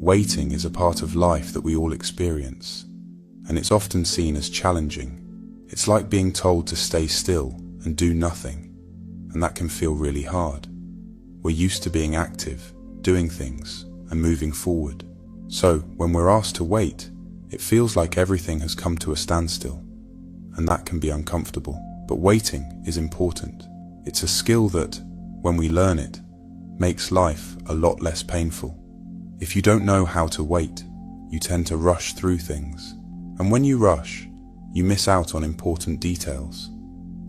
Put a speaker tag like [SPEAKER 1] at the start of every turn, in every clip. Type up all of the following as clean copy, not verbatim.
[SPEAKER 1] Waiting is a part of life that we all experience, and it's often seen as challenging. It's like being told to stay still and do nothing, and that can feel really hard. We're used to being active, doing things, and moving forward. So, when we're asked to wait, it feels like everything has come to a standstill, and that can be uncomfortable. But waiting is important. It's a skill that, when we learn it, makes life a lot less painful. If you don't know how to wait, you tend to rush through things. And when you rush, you miss out on important details.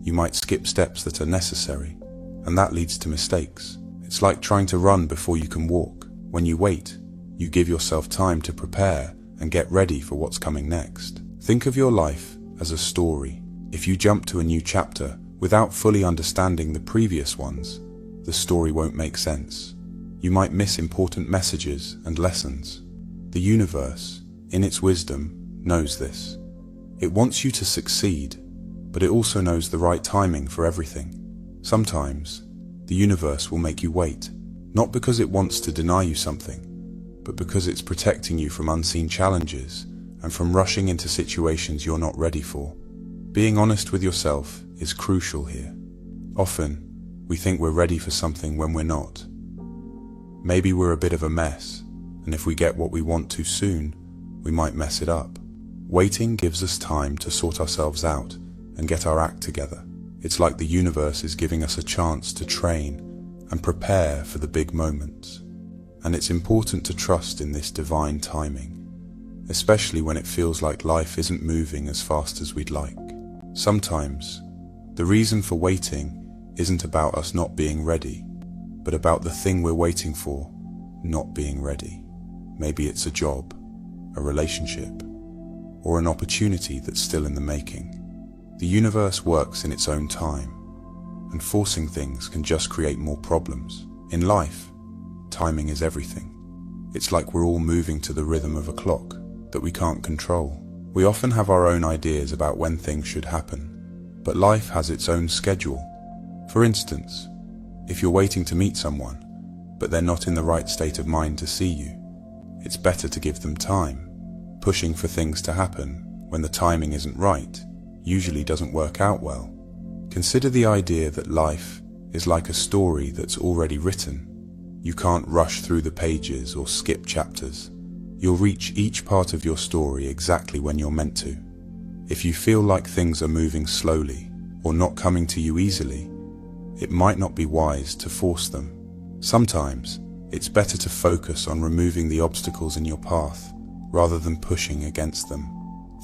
[SPEAKER 1] You might skip steps that are necessary, and that leads to mistakes. It's like trying to run before you can walk. When you wait, you give yourself time to prepare and get ready for what's coming next. Think of your life as a story. If you jump to a new chapter without fully understanding the previous ones, the story won't make sense. You might miss important messages and lessons. The universe, in its wisdom, knows this. It wants you to succeed, but it also knows the right timing for everything. Sometimes, the universe will make you wait, not because it wants to deny you something, but because it's protecting you from unseen challenges and from rushing into situations you're not ready for. Being honest with yourself is crucial here. Often, we think we're ready for something when we're not. Maybe we're a bit of a mess, and if we get what we want too soon, we might mess it up. Waiting gives us time to sort ourselves out and get our act together. It's like the universe is giving us a chance to train and prepare for the big moments. And it's important to trust in this divine timing, especially when it feels like life isn't moving as fast as we'd like. Sometimes, the reason for waiting isn't about us not being ready, but about the thing we're waiting for not being ready. Maybe it's a job, a relationship, or an opportunity that's still in the making. The universe works in its own time, and forcing things can just create more problems. In life, timing is everything. It's like we're all moving to the rhythm of a clock that we can't control. We often have our own ideas about when things should happen, but life has its own schedule. For instance, if you're waiting to meet someone, but they're not in the right state of mind to see you, it's better to give them time. Pushing for things to happen when the timing isn't right usually doesn't work out well. Consider the idea that life is like a story that's already written. You can't rush through the pages or skip chapters. You'll reach each part of your story exactly when you're meant to. If you feel like things are moving slowly or not coming to you easily, it might not be wise to force them. Sometimes, it's better to focus on removing the obstacles in your path rather than pushing against them.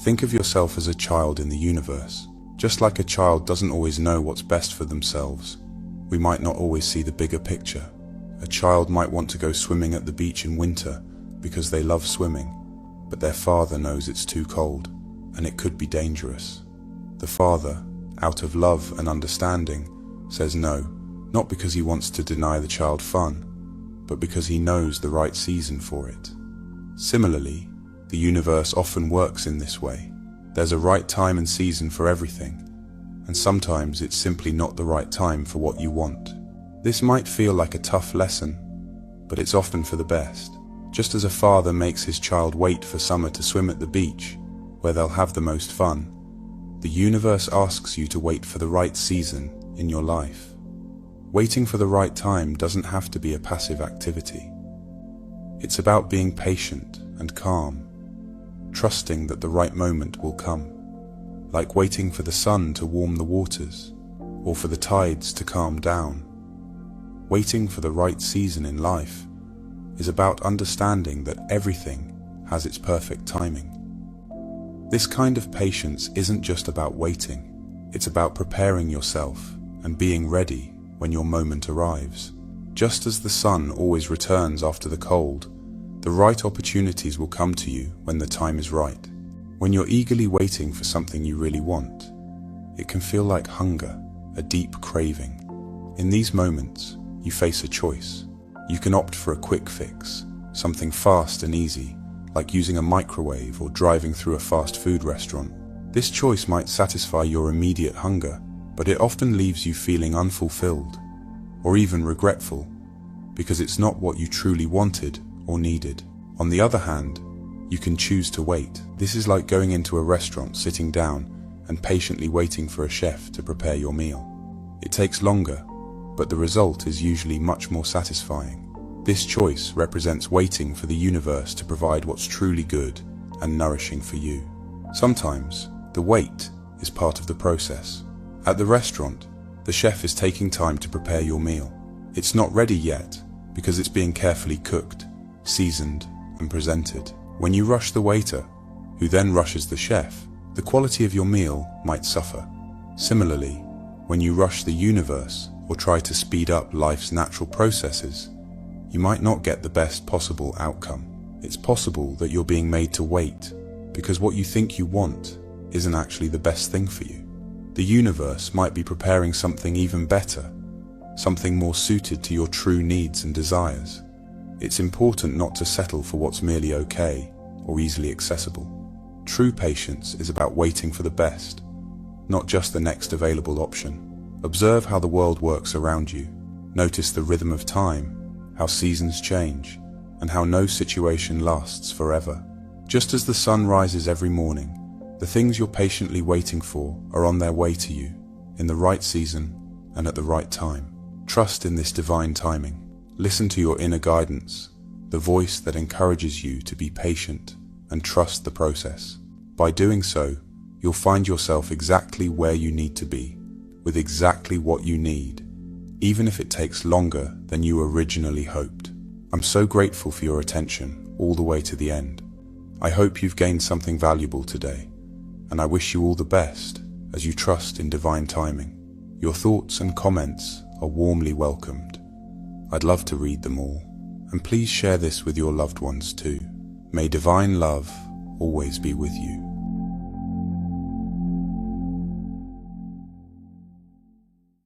[SPEAKER 1] Think of yourself as a child in the universe. Just like a child doesn't always know what's best for themselves, we might not always see the bigger picture. A child might want to go swimming at the beach in winter because they love swimming, but their father knows it's too cold and it could be dangerous. The father, out of love and understanding, says no, not because he wants to deny the child fun, but because he knows the right season for it. Similarly, the universe often works in this way. There's a right time and season for everything, and sometimes it's simply not the right time for what you want. This might feel like a tough lesson, but it's often for the best. Just as a father makes his child wait for summer to swim at the beach, where they'll have the most fun, the universe asks you to wait for the right season in your life. Waiting for the right time doesn't have to be a passive activity. It's about being patient and calm, trusting that the right moment will come, like waiting for the sun to warm the waters, or for the tides to calm down. Waiting for the right season in life is about understanding that everything has its perfect timing. This kind of patience isn't just about waiting, it's about preparing yourself and being ready when your moment arrives. Just as the sun always returns after the cold, the right opportunities will come to you when the time is right. When you're eagerly waiting for something you really want, it can feel like hunger, a deep craving. In these moments, you face a choice. You can opt for a quick fix, something fast and easy, like using a microwave or driving through a fast food restaurant. This choice might satisfy your immediate hunger, but it often leaves you feeling unfulfilled, or even regretful, because it's not what you truly wanted or needed. On the other hand, you can choose to wait. This is like going into a restaurant, sitting down, and patiently waiting for a chef to prepare your meal. It takes longer, but the result is usually much more satisfying. This choice represents waiting for the universe to provide what's truly good and nourishing for you. Sometimes, the wait is part of the process. At the restaurant, the chef is taking time to prepare your meal. It's not ready yet because it's being carefully cooked, seasoned, and presented. When you rush the waiter, who then rushes the chef, the quality of your meal might suffer. Similarly, when you rush the universe or try to speed up life's natural processes, you might not get the best possible outcome. It's possible that you're being made to wait because what you think you want isn't actually the best thing for you. The universe might be preparing something even better, something more suited to your true needs and desires. It's important not to settle for what's merely okay or easily accessible. True patience is about waiting for the best, not just the next available option. Observe how the world works around you. Notice the rhythm of time, how seasons change, and how no situation lasts forever. Just as the sun rises every morning, the things you're patiently waiting for are on their way to you, in the right season and at the right time. Trust in this divine timing. Listen to your inner guidance, the voice that encourages you to be patient and trust the process. By doing so, you'll find yourself exactly where you need to be, with exactly what you need, even if it takes longer than you originally hoped. I'm so grateful for your attention all the way to the end. I hope you've gained something valuable today, and I wish you all the best as you trust in divine timing. Your thoughts and comments are warmly welcomed. I'd love to read them all, and please share this with your loved ones too. May divine love always be with you.